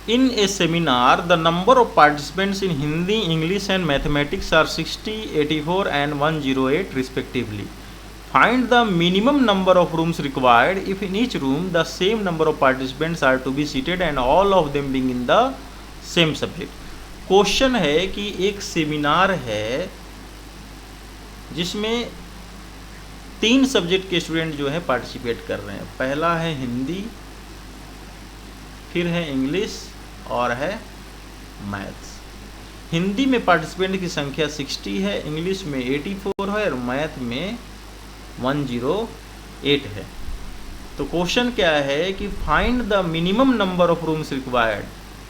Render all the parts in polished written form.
In a seminar, the number of participants in Hindi, English and Mathematics are 60, 84 and 108 respectively. Find the minimum number of rooms required if in each room the same number of participants are to be seated and all of them being in the same subject. Question है कि एक seminar है जिसमें 3 subject के student जो है participate कर रहे हैं। पहला है हिंदी, फिर है इंग्लिश और है मैथ्स। हिंदी में पार्टिसिपेंट की संख्या 60 है, इंग्लिश में 84 है और मैथ में 108 है। तो क्वेश्चन क्या है कि find the minimum number of rooms required,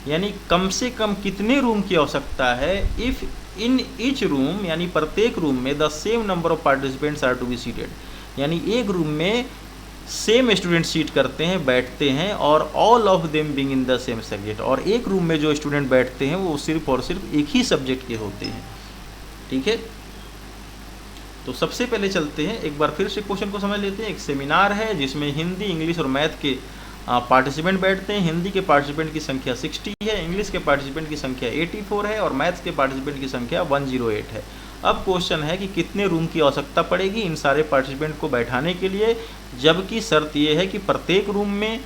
यानी कम से कम कितने रूम की आवश्यकता है इफ़ इन ईच रूम, यानी प्रत्येक रूम में the same number of participants are to be seated, यानी एक रूम में सेम स्टूडेंट सीट करते हैं, बैठते हैं और all of them being in the same subject, और एक रूम में जो स्टूडेंट बैठते हैं वो सिर्फ और सिर्फ एक ही सब्जेक्ट के होते हैं। ठीक है, तो सबसे पहले चलते हैं, एक बार फिर से क्वेश्चन को समझ लेते हैं। एक सेमिनार है जिसमें हिंदी, इंग्लिश और मैथ के पार्टिसिपेंट बैठते हैं। हिंदी के पार्टिसिपेंट की संख्या 60 है, इंग्लिश के पार्टिसिपेंट की संख्या 84 है और मैथ्स के पार्टिसिपेंट की संख्या 108 है। अब क्वेश्चन है कि कितने रूम की आवश्यकता पड़ेगी इन सारे पार्टिसिपेंट को बैठाने के लिए, जबकि शर्त ये है कि प्रत्येक रूम में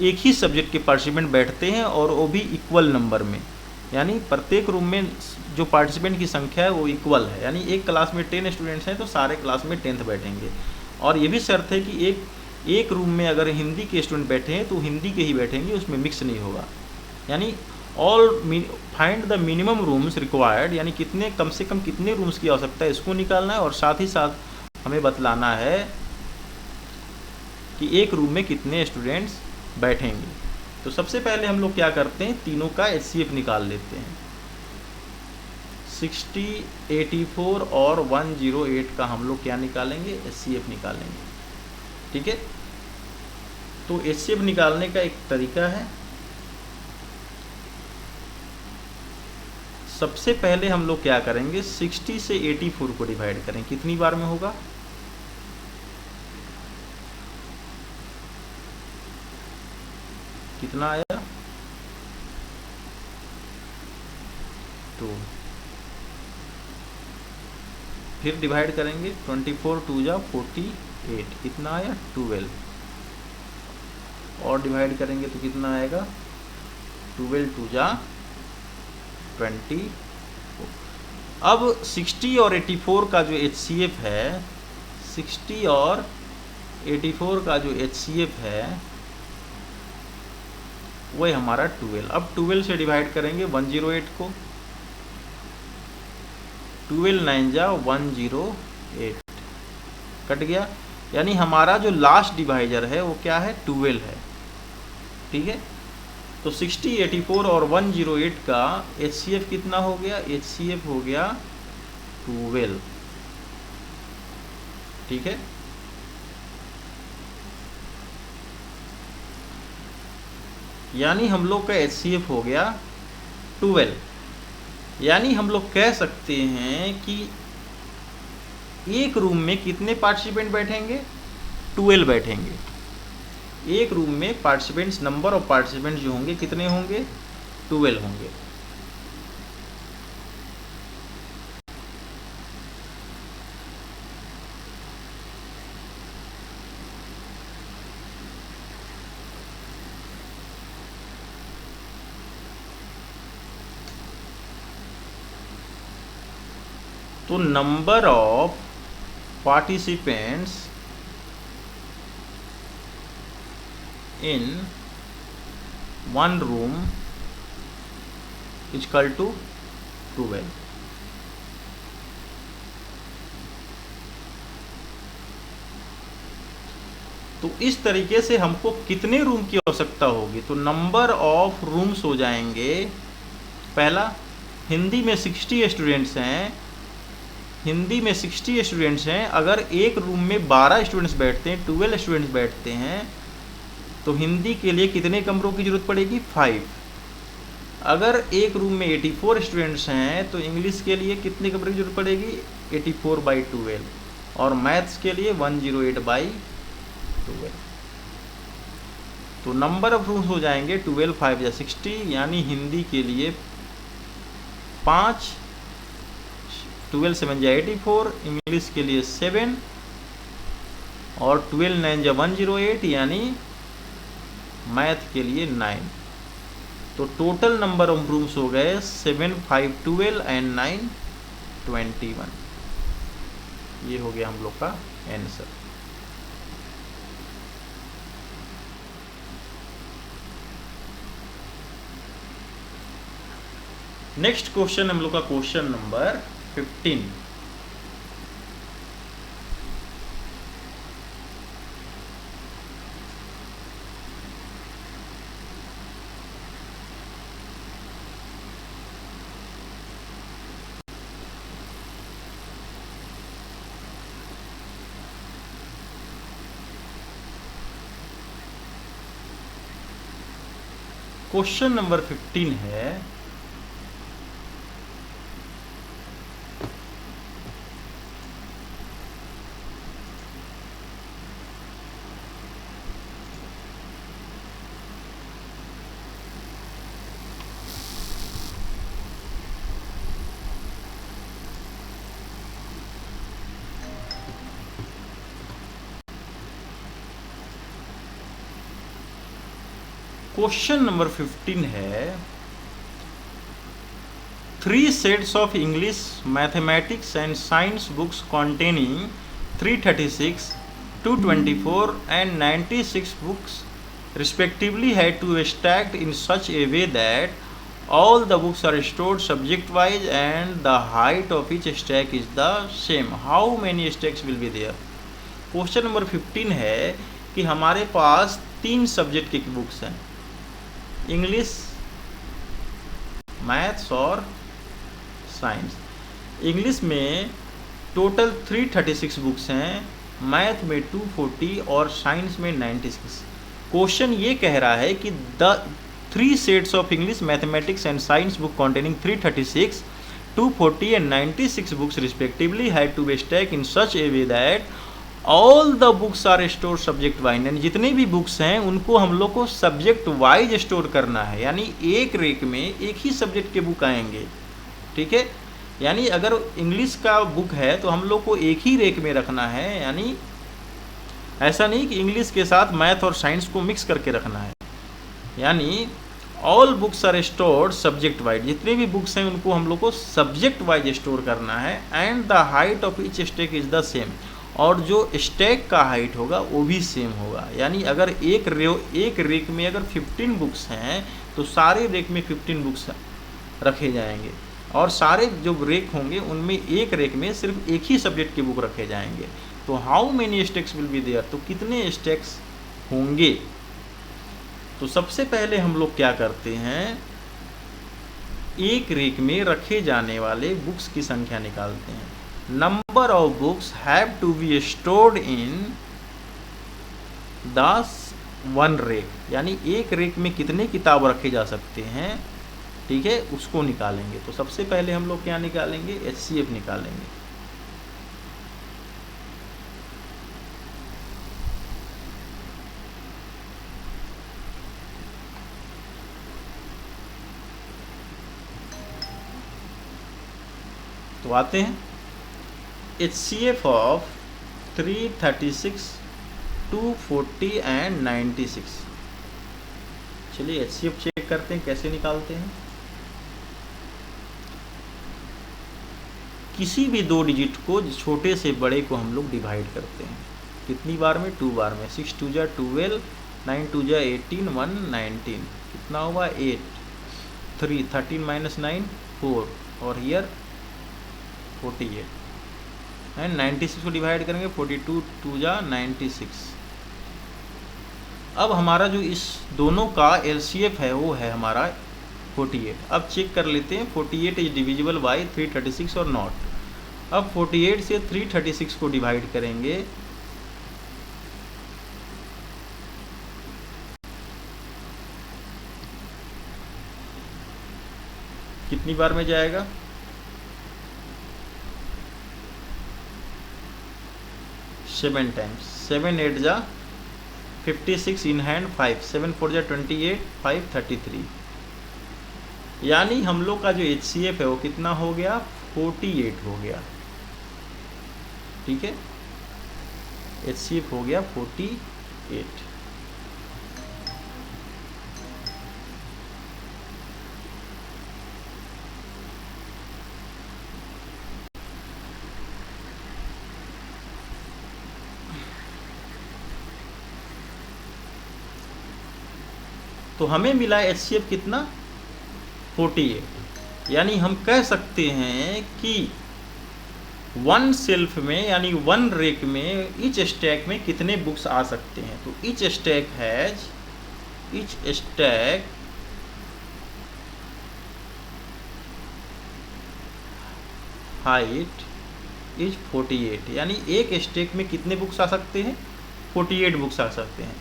एक ही सब्जेक्ट के पार्टिसिपेंट बैठते हैं और वो भी इक्वल नंबर में, यानी प्रत्येक रूम में जो पार्टिसिपेंट की संख्या है वो इक्वल है, यानी एक क्लास में 10 स्टूडेंट्स हैं तो सारे क्लास में 10th बैठेंगे। और ये भी शर्त है कि एक रूम में अगर हिंदी के स्टूडेंट बैठे हैं तो हिंदी के ही बैठेंगे, उसमें मिक्स नहीं होगा। यानी find the minimum rooms required, यानी कम से कम कितने रूम्स की आवश्यकता है इसको निकालना है, और साथ ही साथ हमें बतलाना है कि एक रूम में कितने स्टूडेंट्स बैठेंगे। तो सबसे पहले हम लोग क्या करते हैं, तीनों का HCF निकाल लेते हैं। 60, 84 और 108 का हम लोग क्या निकालेंगे, HCF निकालेंगे। ठीक है, तो HCF निकालने का एक तरीका है, सबसे पहले हम लोग क्या करेंगे, 60 से 84 को डिवाइड करें। कितनी बार में होगा, कितना आया, 2। फिर डिवाइड करेंगे, 24 2 जा 48, कितना आया 12। और डिवाइड करेंगे तो कितना आएगा, 12 2 जा 20। अब 60 और 84 का जो HCF है, 60 और 84 का जो HCF है वो है हमारा 12। अब 12 से डिवाइड करेंगे 108 को, 12 9 जा 108, कट गया। यानी हमारा जो लास्ट डिवाइजर है वो क्या है, 12 है। ठीक है, तो 60, 84 और 108 का HCF कितना हो गया, HCF हो गया 12। ठीक है, यानी हम लोग का HCF हो गया 12। यानी हम लोग कह सकते हैं कि एक रूम में कितने पार्टिसिपेंट बैठेंगे, 12 बैठेंगे। एक रूम में पार्टिसिपेंट्स, नंबर ऑफ पार्टिसिपेंट्स जो होंगे कितने होंगे, 12 होंगे। तो number of participants in one room is equal to 12। तो इस तरीके से हमको कितने रूम की आवश्यकता होगी, तो नंबर ऑफ रूम्स हो जाएंगे, पहला हिंदी में 60 स्टूडेंट्स हैं, हिंदी में 60 स्टूडेंट्स हैं, अगर एक रूम में 12 स्टूडेंट्स बैठते हैं, 12 स्टूडेंट्स बैठते हैं, तो हिंदी के लिए कितने कमरों की ज़रूरत पड़ेगी, 5। अगर एक रूम में 84 स्टूडेंट्स हैं तो इंग्लिश के लिए कितने कमरे की जरूरत पड़ेगी, 84/12, और मैथ्स के लिए 108/12। तो नंबर ऑफ रूम्स हो जाएंगे 12 5 या 60, यानी हिंदी के लिए 5, 12 7 या 84, इंग्लिश के लिए 7 और 12 9 या 108, यानी मैथ के लिए 9। तो टोटल नंबर ऑफ रूम्स हो गए 7 5 12 एंड 9 21। ये हो गया हम लोग का आंसर। नेक्स्ट क्वेश्चन हम लोग का क्वेश्चन नंबर 15। क्वेश्चन नंबर 15 है, क्वेश्चन नंबर 15 है 3 sets of English, mathematics and science books containing 336, 224 and 96 books respectively had to be stacked in such a way that all the books are stored subject wise and the height of each stack is the same. How many stacks will be there? Question number 15 है कि हमारे पास 3 subject की books हैं, English, maths और science. English में total 336 books हैं, math में 240 और साइंस में 96। क्वेश्चन ये कह रहा है कि the 3 sets of English, mathematics and science book containing 336, 240 and 96 books respectively had to be stack in such a way that all the books are store subject wise. यानी जितने भी बुक्स हैं उनको हम लोग को सब्जेक्ट वाइज स्टोर करना है, यानी एक रेक में एक ही सब्जेक्ट के बुक आएंगे, ठीक है। यानी अगर इंग्लिश का बुक है तो हम लोग को एक ही रेक में रखना है, यानी ऐसा नहीं कि इंग्लिश के साथ मैथ और साइंस को मिक्स करके रखना है। यानी all books are stored subject wise, जितने भी बुक्स हैं उनको हम लोग को सब्जेक्ट वाइज स्टोर करना है। And the height of each stack is the same, और जो स्टैक का हाइट होगा वो भी सेम होगा। यानी अगर एक रेक में अगर 15 बुक्स हैं तो सारे रेक में 15 बुक्स रखे जाएंगे, और सारे जो रेक होंगे उनमें एक रेक में सिर्फ एक ही सब्जेक्ट के बुक रखे जाएंगे। तो how many stacks will be there, तो कितने स्टैक्स होंगे। तो सबसे पहले हम लोग क्या करते हैं, एक रेक में रखे जाने वाले बुक्स की संख्या निकालते हैं। Number of books have to be stored in the one rack, यानी एक रेक में कितने किताब रखे जा सकते हैं, ठीक है, उसको निकालेंगे। तो सबसे पहले हम लोग क्या निकालेंगे, HCF निकालेंगे। तो आते हैं HCF ऑफ 336, 240 एंड 96। चलिए HCF चेक करते हैं कैसे निकालते हैं। किसी भी 2 डिजिट को छोटे से बड़े को हम लोग डिवाइड करते हैं, कितनी बार में, 2 बार में। 6 2 जा 12, 9 2 जा 18, 1 19, कितना हुआ 8, 3 13 माइनस 9 4, और हियर 48 एंड 96 को डिवाइड करेंगे, 42 2 जा 96। अब हमारा जो इस दोनों का LCF है वो है हमारा 48। अब चेक कर लेते हैं 48 इज डिविजिबल बाई 336 और नॉट। अब 48 से 336 को डिवाइड करेंगे, कितनी बार में जाएगा, 7 टाइम्स। 7 8 जा 56 इन हैंड 5, 7 4 जा 28, 5 33। यानी हम लोग का जो HCF है वो कितना हो गया, 48 हो गया। ठीक है, HCF हो गया 48। तो हमें मिला HCF कितना, 48। यानी हम कह सकते हैं कि वन सेल्फ में यानी वन रेक में ईच स्टैक में कितने बुक्स आ सकते हैं। तो ईच स्टैक हाइट इज 48। यानी एक स्टैक में कितने बुक्स आ सकते हैं, 48 बुक्स आ सकते हैं।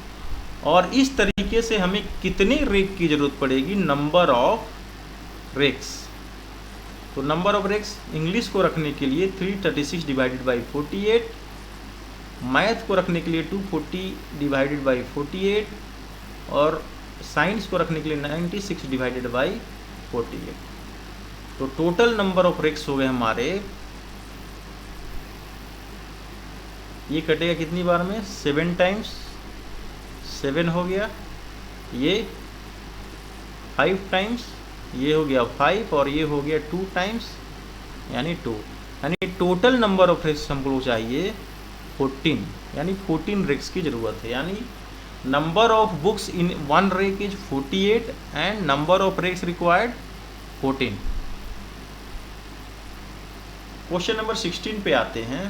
और इस तरीके से हमें कितने रेक की जरूरत पड़ेगी, नंबर ऑफ रेक्स। तो नंबर ऑफ रेक्स इंग्लिश को रखने के लिए 336 डिवाइडेड बाई 48, मैथ को रखने के लिए 240 डिवाइडेड बाई 48 और साइंस को रखने के लिए 96 डिवाइडेड बाई 48। तो टोटल नंबर ऑफ रेक्स हो गए हमारे, ये कटेगा कितनी बार में, 7 टाइम्स 7 हो गया, ये 5 टाइम्स, ये हो गया 5 और ये हो गया 2 टाइम्स यानी 2। यानी टोटल नंबर ऑफ रेक्स हमको चाहिए 14, यानी 14 रेक्स की ज़रूरत है। यानी number of books in one rack is 48 and number of racks required 14। Question number 16 पे आते हैं।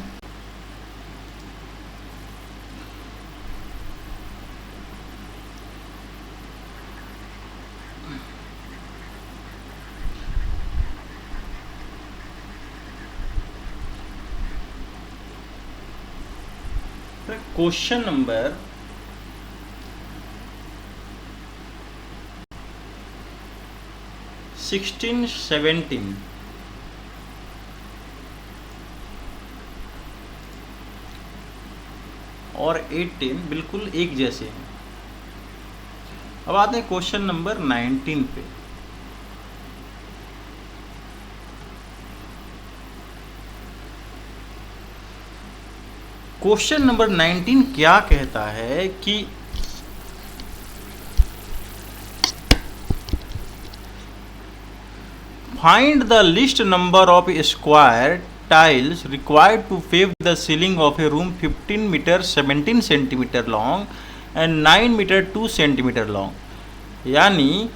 क्वेश्चन नंबर 16, 17 और 18 बिल्कुल एक जैसे हैं। अब आते हैं क्वेश्चन नंबर 19 पे। क्वेश्चन नंबर 19 क्या कहता है कि find the least number of square tiles required to pave the ceiling of a room 15 metre 17 centimetre long and 9 metre 2 centimetre long. यानी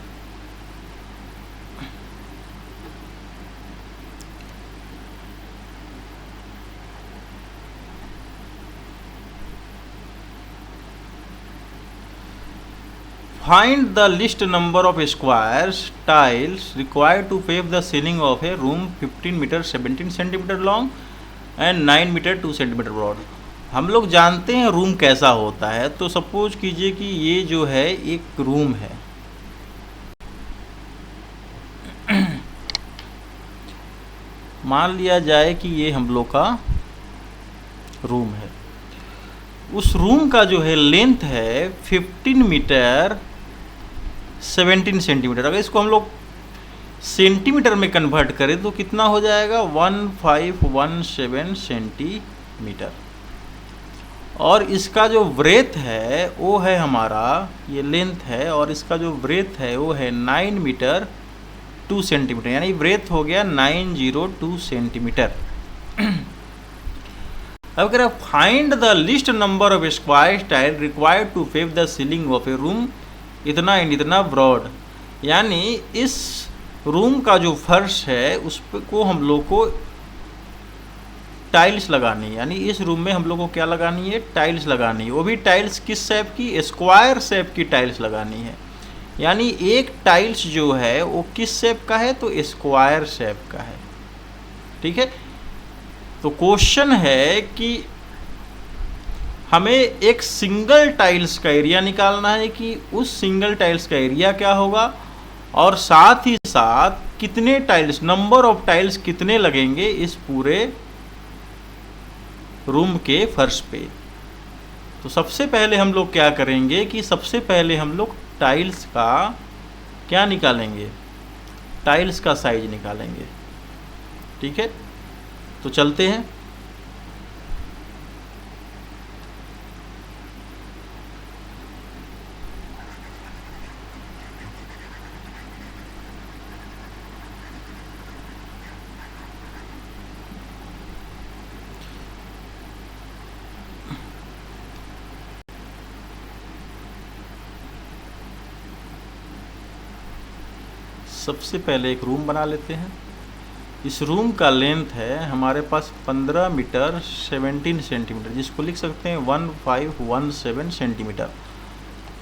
find the list number of squares tiles required to pave the ceiling of a room 15 meter 17 centimeter long and 9 meter 2 centimeter broad। हम लोग जानते हैं room कैसा होता है। तो suppose कीजिए कि ये जो है एक रूम है, मान लिया जाए कि ये हम लोग का रूम है। उस रूम का जो है लेंथ है 15 मीटर 17 सेंटीमीटर। अगर इसको हम लोग सेंटीमीटर में कन्वर्ट करें तो कितना हो जाएगा, 1517 सेंटीमीटर। और इसका जो ब्रेथ है वो है हमारा, ये लेंथ है और इसका जो ब्रेथ है वो है 9 मीटर 2 सेंटीमीटर। यानी ब्रेथ हो गया 902 सेंटीमीटर। अब कह रहा है find the least number of square tile required to pave the ceiling of a room इतना एंड इतना ब्रॉड। यानी इस रूम का जो फर्श है उस को हम लोग को टाइल्स लगानी है। यानी इस रूम में हम लोग को क्या लगानी है, टाइल्स लगानी है। वो भी टाइल्स किस शेप की, स्क्वायर शेप की टाइल्स लगानी है। यानी एक टाइल्स जो है वो किस शेप का है, तो स्क्वायर शेप का है। ठीक है, तो क्वेश्चन है कि हमें एक सिंगल टाइल्स का एरिया निकालना है कि उस सिंगल टाइल्स का एरिया क्या होगा और साथ ही साथ कितने टाइल्स, नंबर ऑफ टाइल्स कितने लगेंगे इस पूरे रूम के फर्श पे। तो सबसे पहले हम लोग क्या करेंगे कि सबसे पहले हम लोग टाइल्स का क्या निकालेंगे, टाइल्स का साइज निकालेंगे। ठीक है, तो चलते हैं। सबसे पहले एक रूम बना लेते हैं। इस रूम का लेंथ है हमारे पास 15 मीटर 17 सेंटीमीटर, जिसको लिख सकते हैं 1517 सेंटीमीटर।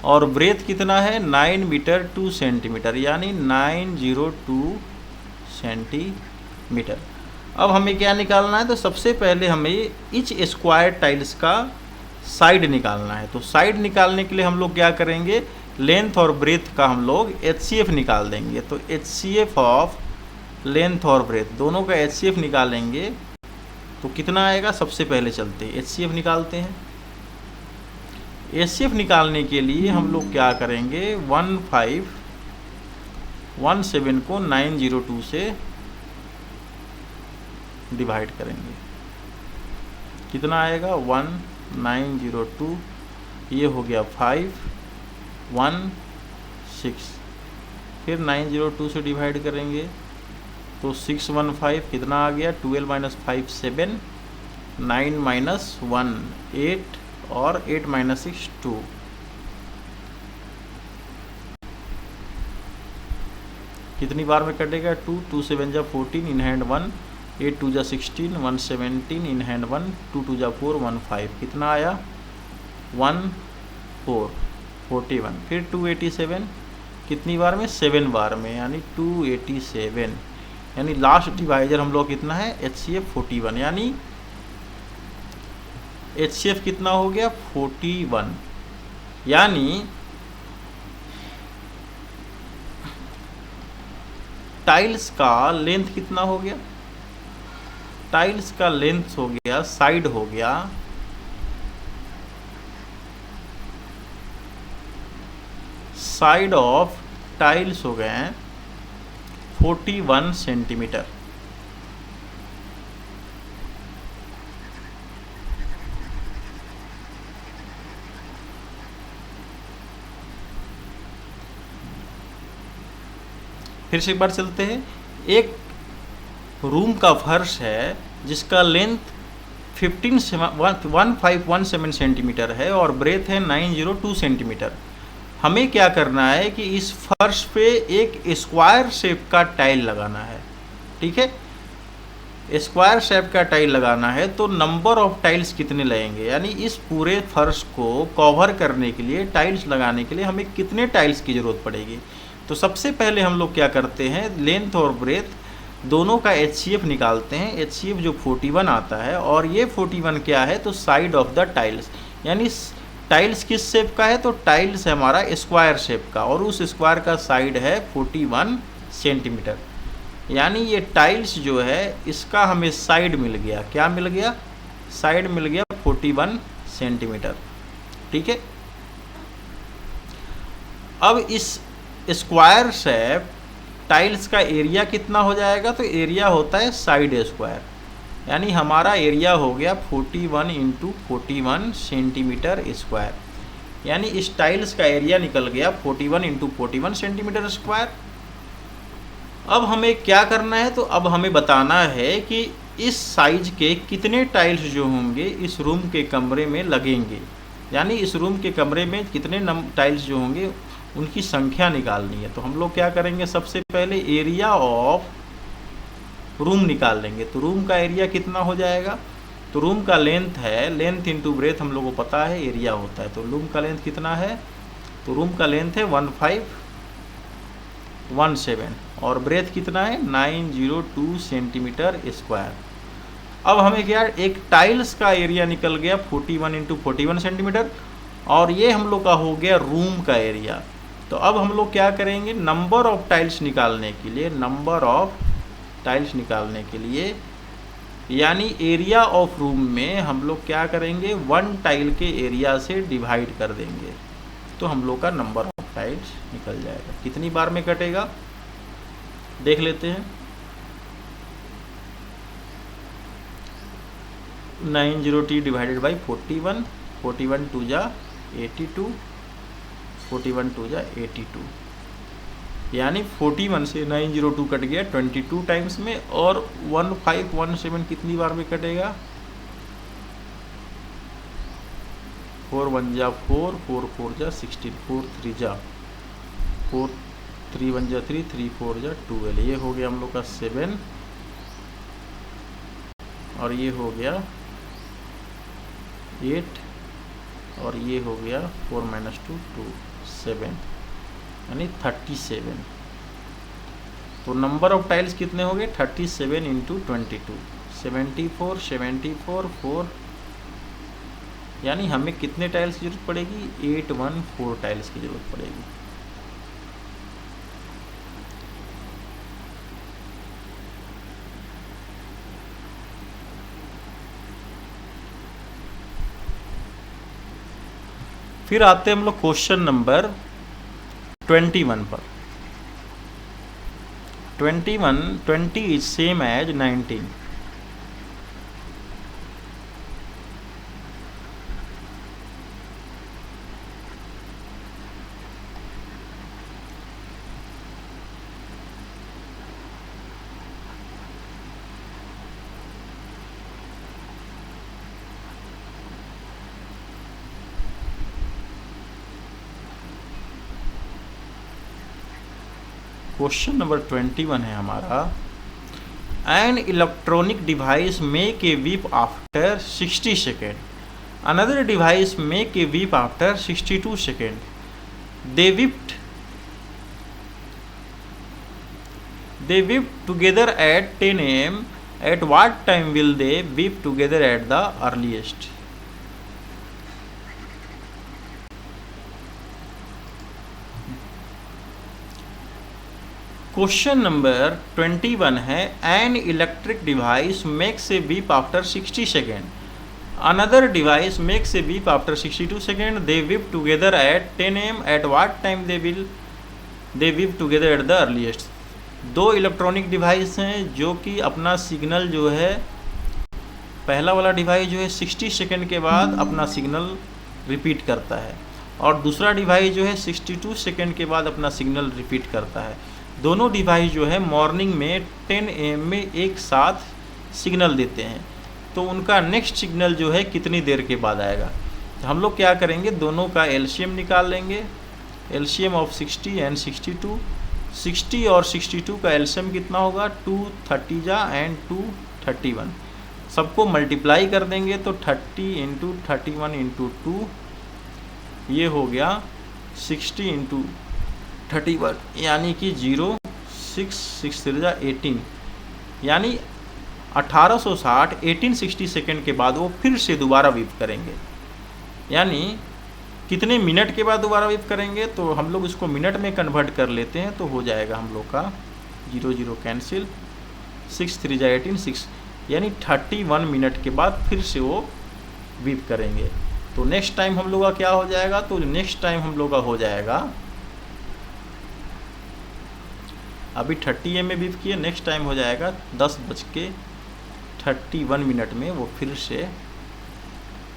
और ब्रेथ कितना है, 9 मीटर 2 सेंटीमीटर, यानी 902 सेंटीमीटर। अब हमें क्या निकालना है, तो सबसे पहले हमें ईच स्क्वायर टाइल्स का साइड निकालना है। तो साइड निकालने के लिए हम लोग क्या करेंगे, लेंथ और ब्रेथ का हम लोग HCF निकाल देंगे। तो HCF ऑफ लेंथ और ब्रेथ दोनों का HCF निकालेंगे तो कितना आएगा। सबसे पहले चलते हैं HCF निकालते हैं। HCF निकालने के लिए हम लोग क्या करेंगे, 1517 को 902 से डिवाइड करेंगे, कितना आएगा 1902, ये हो गया 516। फिर 902 से डिवाइड करेंगे तो 615 कितना आ गया, 12 माइनस 5 7, 9 माइनस 1 8 और 8 माइनस 6 2। कितनी बार में कटेगा, 2 2 7 जा 14, इन हैंड 1, 8 2 जा 16, 1 17, इन हैंड 1, 2 2 जा 4, 1 5, कितना आया 1 4 41। फिर 287 कितनी बार में, 7 बार में, यानी 287, यानी लास्ट डिवाइजर हम लोग कितना है, HCF 41, यानी HCF कितना हो गया 41। यानी टाइल्स का लेंथ कितना हो गया, टाइल्स का लेंथ हो गया, साइड हो गया साइड ऑफ टाइल्स हो गए हैं 41 सेंटीमीटर। फिर से एक बार चलते हैं। एक रूम का फर्श है जिसका लेंथ 1517 सेंटीमीटर है और ब्रेथ है 902 सेंटीमीटर। हमें क्या करना है कि इस फर्श पे एक स्क्वायर शेप का टाइल लगाना है। ठीक है, स्क्वायर शेप का टाइल लगाना है तो नंबर ऑफ टाइल्स कितने लगेंगे, यानी इस पूरे फर्श को कवर करने के लिए, टाइल्स लगाने के लिए हमें कितने टाइल्स की ज़रूरत पड़ेगी। तो सबसे पहले हम लोग क्या करते हैं, लेंथ और ब्रेथ दोनों का HCF निकालते हैं। HCF जो 41 आता है, और ये 41 क्या है, तो साइड ऑफ द टाइल्स, यानी टाइल्स किस शेप का है, तो टाइल्स है हमारा स्क्वायर शेप का, और उस स्क्वायर का साइड है 41 सेंटीमीटर। यानी ये टाइल्स जो है इसका हमें साइड मिल गया, क्या मिल गया, साइड मिल गया 41 सेंटीमीटर। ठीक है, अब इस स्क्वायर शेप टाइल्स का एरिया कितना हो जाएगा, तो एरिया होता है साइड स्क्वायर, यानी हमारा एरिया हो गया 41 इंटू 41 सेंटीमीटर स्क्वायर। यानी इस टाइल्स का एरिया निकल गया 41 इंटू 41 सेंटीमीटर स्क्वायर। अब हमें क्या करना है, तो अब हमें बताना है कि इस साइज के कितने टाइल्स जो होंगे इस रूम के कमरे में लगेंगे, यानी इस रूम के कमरे में कितने टाइल्स जो होंगे उनकी संख्या निकालनी है। तो हम लोग क्या करेंगे, सबसे पहले एरिया ऑफ रूम निकाल लेंगे। तो रूम का एरिया कितना हो जाएगा, तो रूम का लेंथ है, लेंथ इंटू ब्रेथ हम लोग को पता है एरिया होता है। तो रूम का लेंथ कितना है, तो रूम का लेंथ है 1517 और ब्रेथ कितना है 902 सेंटीमीटर स्क्वायर। अब हमें क्या, एक टाइल्स का एरिया निकल गया 41 इंटू 41 सेंटीमीटर, और ये हम लोग का हो गया रूम का एरिया। तो अब हम लोग क्या करेंगे, नंबर ऑफ टाइल्स निकालने के लिए, नंबर ऑफ टाइल्स निकालने के लिए यानी एरिया ऑफ रूम में हम लोग क्या करेंगे, 1 टाइल के एरिया से डिवाइड कर देंगे, तो हम लोग का नंबर ऑफ टाइल्स निकल जाएगा। कितनी बार में कटेगा देख लेते हैं। 90t डिवाइडेड बाई 41, 41 2 जा 82, 41 2 जा 82, यानी 41 से 902 कट गया 22 टाइम्स में, और 1517 कितनी बार में कटेगा, 4 1 जा 4, 4 4 जा 16, 4 3 जा 4, 3 1 जा 3, 3 4 जा 12, ये हो गया हम लोग का 7, और ये हो गया 8, और ये हो गया 4 - 2 2 7, यानी 37। तो नंबर ऑफ टाइल्स कितने हो गए, 37 × 22, 74 74 4, यानी हमें कितने टाइल्स की जरूरत पड़ेगी, 814 टाइल्स की जरूरत पड़ेगी। फिर आते हैं हम लोग क्वेश्चन नंबर 21 पर। 20 is same as 19। Question number 21 है हमारा, an electronic device make a beep after 60 second, another device make a beep after 62 second, they beep together at 10 AM, at what time will they beep together at the earliest? Question number 21 है, an electric device makes a beep after 60 second, another device makes a beep after 62 second, they beep together at 10 AM, eight what time they beep together at the earliest. दो electronic device हैं जो कि अपना signal जो है, पहला वाला device जो है 60 सेकेंड के बाद अपना सिग्नल रिपीट करता है, और दूसरा डिवाइस जो है 62 सेकेंड के बाद अपना सिग्नल रिपीट करता है। दोनों डिवाइस जो है मॉर्निंग में 10 AM में एक साथ सिग्नल देते हैं, तो उनका नेक्स्ट सिग्नल जो है कितनी देर के बाद आएगा। तो हम लोग क्या करेंगे, दोनों का एलसीएम निकाल लेंगे, एलसीएम ऑफ 60 एंड 62। 60 और 62 का एलसीएम कितना होगा, 230 जा एंड 231, सबको मल्टीप्लाई कर देंगे तो 30 × 31 × 2, ये हो गया 60 × 31, यानी कि 0 6 6 3 जा 18, यानी 1860 1860 सेकेंड के बाद वो फिर से दोबारा बीप करेंगे। यानी कितने मिनट के बाद दोबारा बीप करेंगे, तो हम लोग इसको मिनट में कन्वर्ट कर लेते हैं, तो हो जाएगा हम लोग का 0 0 कैंसिल, 6 3 जा 18 6, यानी 31 मिनट के बाद फिर से वो बीप करेंगे। तो नेक्स्ट टाइम हम लोग का क्या हो जाएगा, तो नेक्स्ट टाइम हम लोग का हो जाएगा, अभी 30 AM में बीप किए, नेक्स्ट टाइम हो जाएगा 10:31 में वो फिर से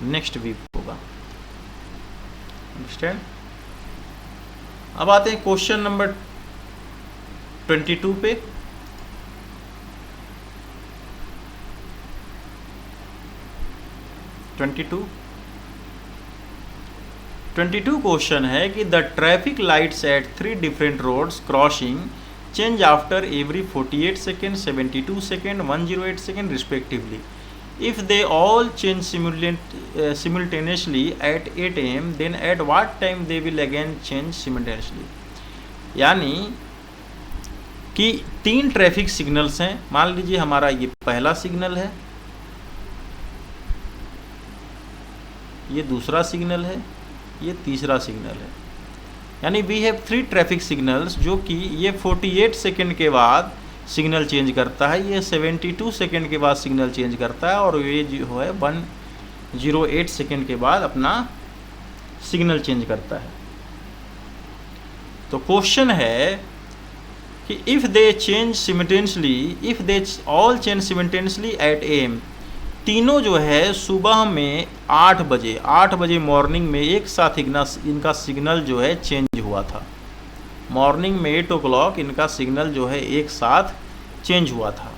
नेक्स्ट बीप होगा। अंडरस्टैंड। अब आते हैं क्वेश्चन नंबर 22 पे। ट्वेंटी टू क्वेश्चन है कि the traffic lights at 3 different roads crossing change after every 48 seconds, 72 seconds, 108 seconds respectively. If they all change simultaneously at 8 AM, then at what time they will again change simultaneously? यानी कि 3 traffic signals हैं, मान लीजिए हमारा ये पहला signal है, ये दूसरा सिग्नल है, ये तीसरा सिग्नल है, यानी वी हैव 3 ट्रैफिक सिग्नल्स जो कि ये 48 सेकेंड के बाद सिग्नल चेंज करता है, ये 72 सेकेंड के बाद सिग्नल चेंज करता है, और ये जो है 108 सेकेंड के बाद अपना सिग्नल चेंज करता है। तो क्वेश्चन है कि if they change simultaneously, if they all change simultaneously at AM, तीनों जो है सुबह में 8 बजे मॉर्निंग में एक साथ इनका सिग्नल जो है चेंज हुआ था। मॉर्निंग में 8 o'clock इनका सिग्नल जो है एक साथ चेंज हुआ था।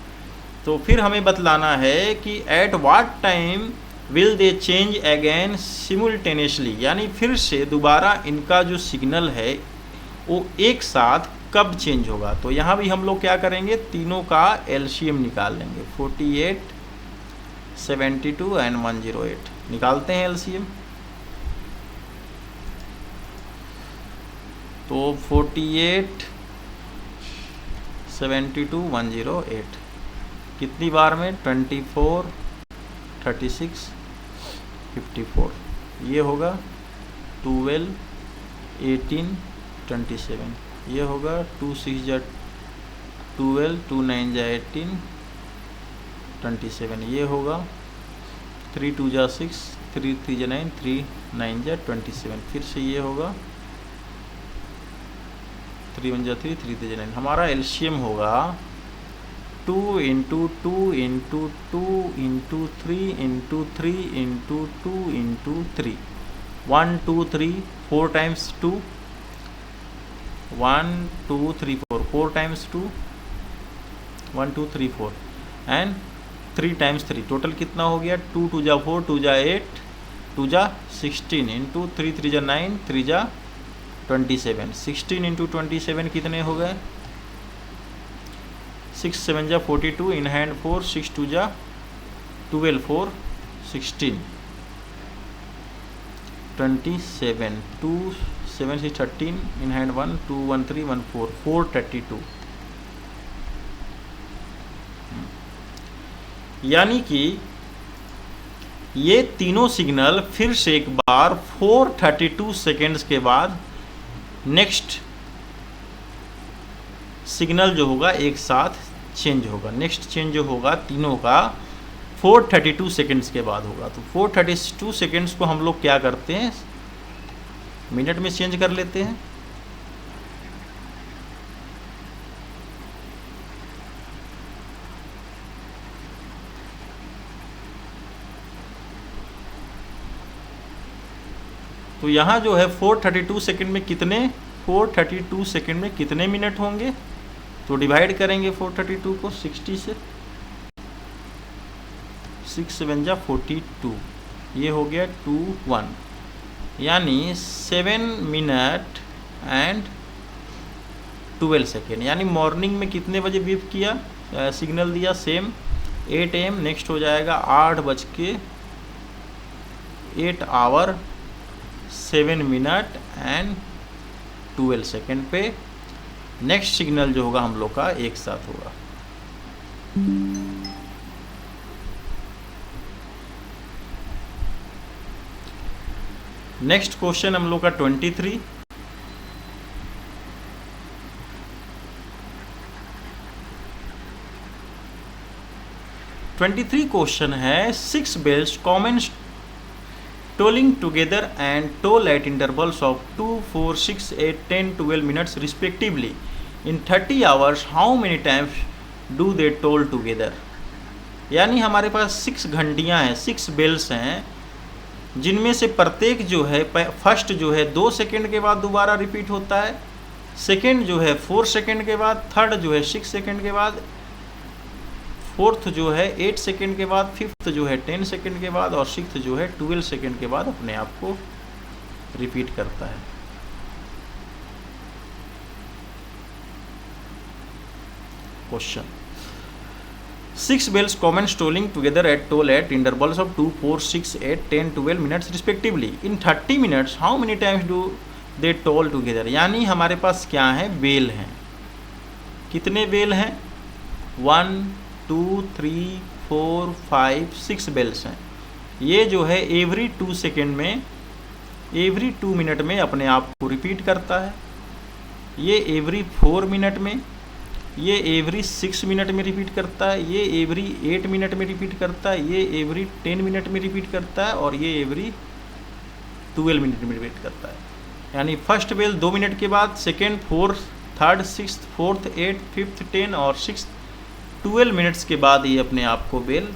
तो फिर हमें बतलाना है कि at what time will they change again simultaneously, यानी फिर से दोबारा इनका जो सिग्नल है वो एक साथ कब चेंज होगा। तो यहाँ भी हम लोग क्या करेंगे, तीनों का LCM निकाल लेंगे। 48, 72 एंड 108 निकालते हैं LCM। तो 48, 72, 108 कितनी बार में, 24, 36, 54, ये होगा 12, 18, 27, ये होगा 2 6 जा 12, 2 9 जा 18, 27, ये होगा 3 2 जा 6, 3 3 जा 9, 3 9 जा 27, फिर से ये होगा 3 1 जा 3, 3 3 जा 9। हमारा LCM होगा 2 × 2 × 2 × 3 × 3 × 2 × 3, 1 2 3 4 times 2, 1 2 3 4, 4 times 2, 1 2 3 4 and 3 times 3, total कितना हो गया, 2 2 जा 4, 2 जा 8, 2 जा 16 इंटू 3 3 जा 9, 3 जा 27, 16 इंटू 27 कितने हो गए, 6 7 जा 42, इन हैंड 4, 6 2 जा 12, 4 16, 27, 2 7 6 13, इन हैंड 1, 2 1 3 1 4, 432। यानी कि ये तीनों सिग्नल फिर से एक बार 432 सेकेंड्स के बाद नेक्स्ट सिग्नल जो होगा एक साथ चेंज होगा। नेक्स्ट चेंज जो होगा तीनों का 432 सेकेंड्स के बाद होगा। तो 432 सेकेंड्स को हम लोग क्या करते हैं, मिनट में चेंज कर लेते हैं। तो यहाँ जो है 432 सेकंड में कितने, 432 सेकंड में कितने मिनट होंगे, तो डिवाइड करेंगे 432 को 60 से, 6 7 जा 42, ये हो गया 2 1, यानी 7 मिनट एंड 12 सेकेंड। यानी मॉर्निंग में कितने बजे बीप किया, सिग्नल दिया, सेम 8 AM। नेक्स्ट हो जाएगा 8 आवर 7 मिनट एंड 12 सेकेंड पे नेक्स्ट सिग्नल जो होगा हम लोग का एक साथ होगा। नेक्स्ट क्वेश्चन हम लोग का 23। क्वेश्चन है 6 bells common tolling together and toll at intervals of 2 4 6 8 10 12 minutes respectively in 30 hours, how many times do they toll together। यानी हमारे पास 6 घंटियाँ हैं, 6 बेल्स हैं, जिनमें से प्रत्येक जो है फर्स्ट जो है 2 सेकेंड के बाद दोबारा रिपीट होता है, सेकेंड जो है 4 सेकेंड के बाद, थर्ड जो है 6 सेकेंड के बाद, फोर्थ जो है 8 सेकेंड के बाद, फिफ्थ जो है 10 सेकेंड के बाद, और सिक्स्थ जो है 12 सेकेंड के बाद अपने आप को रिपीट करता है। Question 6 bells common tolling together at toll at intervals of 2 4 6 8 10 12 minutes respectively in 30 minutes, how many times do they toll together। यानी हमारे पास क्या है, बेल हैं। कितने बेल हैं, 1 2 3 4 5 6 बेल्स हैं। ये जो है एवरी 2 सेकेंड में, एवरी 2 मिनट में अपने आप को रिपीट करता है। ये एवरी 4 मिनट में, ये एवरी 6 मिनट में रिपीट करता है, ये एवरी 8 मिनट में रिपीट करता है, ये एवरी 10 मिनट में रिपीट करता है और ये एवरी 12 मिनट में रिपीट करता है। यानी फर्स्ट बेल 2 मिनट के बाद, second, fourth, third, sixth, fourth, 8, fifth, 10 और सिक्स्थ 12 मिनट्स के बाद ये अपने आप को बेल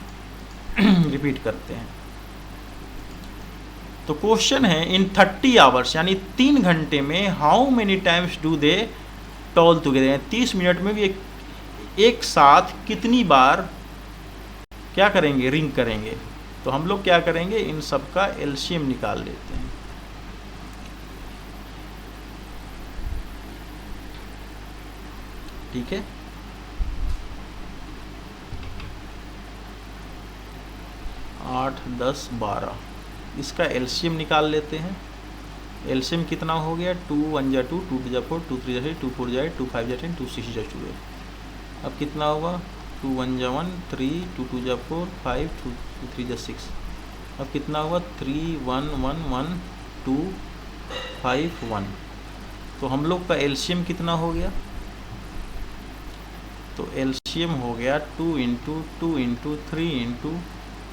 रिपीट करते हैं। तो क्वेश्चन है इन 30 आवर्स यानी 3 घंटे में how many times do they toll together, 30 minute में भी एक साथ कितनी बार क्या करेंगे, रिंग करेंगे। तो हम लोग क्या करेंगे, इन सब का एलसीएम निकाल लेते हैं। ठीक है, आठ, 10, 12 इसका एलसीएम निकाल लेते हैं। एलसीएम कितना हो गया, 2 1 जा 2, 2 2 जा 4, 2 3 जा 6, 2 4 जा 8, 2 5 जा 10, 2 6 जा 12। अब कितना होगा, 2 1 जा 1, 3, 2 2 जा 4, 5, 2 3 जा 6। अब कितना हुआ, 3 1 1 1 2 5 1। तो हम लोग का एलसीएम कितना हो गया, तो एलसीएम हो गया 2 × 2 × 3 ×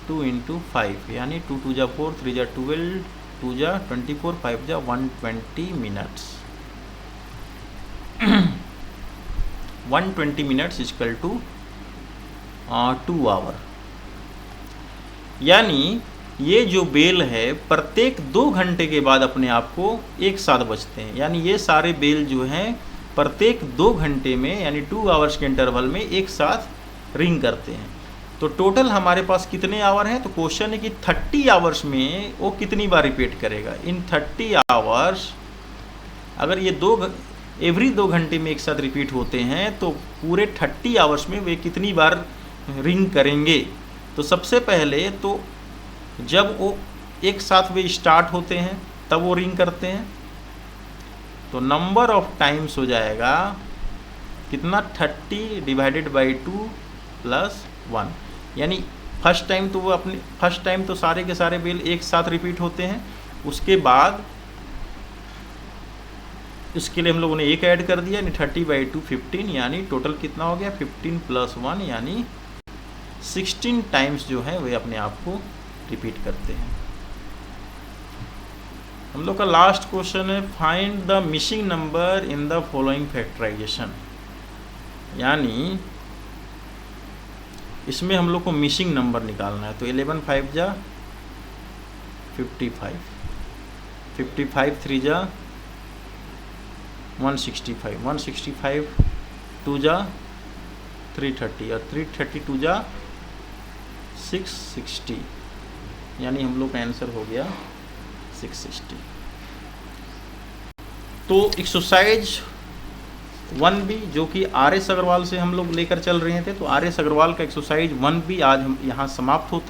2 × 5 यानी 2 2 जा 4, 3 जा 12, 2 जा 24, 5 जा 120 minutes. 120 minutes equal to 2 hour. यानी ये जो बेल है प्रत्येक 2 घंटे के बाद अपने आप को एक साथ बजते हैं। यानी ये सारे बेल जो हैं प्रत्येक 2 घंटे में यानी 2 आवर्स के इंटरवल में एक साथ रिंग करते हैं। तो टोटल हमारे पास कितने आवर हैं, तो क्वेश्चन है कि 30 आवर्स में वो कितनी बार रिपीट करेगा। इन 30 आवर्स अगर ये एवरी 2 घंटे में एक साथ रिपीट होते हैं तो पूरे 30 आवर्स में वे कितनी बार रिंग करेंगे। तो सबसे पहले तो जब वो एक साथ वे स्टार्ट होते हैं तब वो रिंग करते हैं, तो नंबर ऑफ टाइम्स हो जाएगा कितना, 30 डिवाइडेड बाई 2 + 1। यानी फर्स्ट टाइम तो सारे के सारे बेल एक साथ रिपीट होते हैं। उसके बाद इसके लिए हम लोगों ने एक ऐड कर दिया, यानी 30/2 15, यानी टोटल कितना हो गया 15 + 1 यानी 16 टाइम्स जो है वे अपने आप को रिपीट करते हैं। हम लोग का लास्ट क्वेश्चन है find the missing number in the following factorization. यानी इसमें हम लोग को मिसिंग नंबर निकालना है। तो 11 5 जा 55, 55 3 जा 165, 165 2 जा 330 और 332 जा 660, यानी हम लोग का आंसर हो गया 660। तो एक्सरसाइज 1B जो कि RS अग्रवाल से हम लोग लेकर चल रहे थे, तो RS अग्रवाल का एक्सरसाइज 1B आज हम यहाँ समाप्त होता है।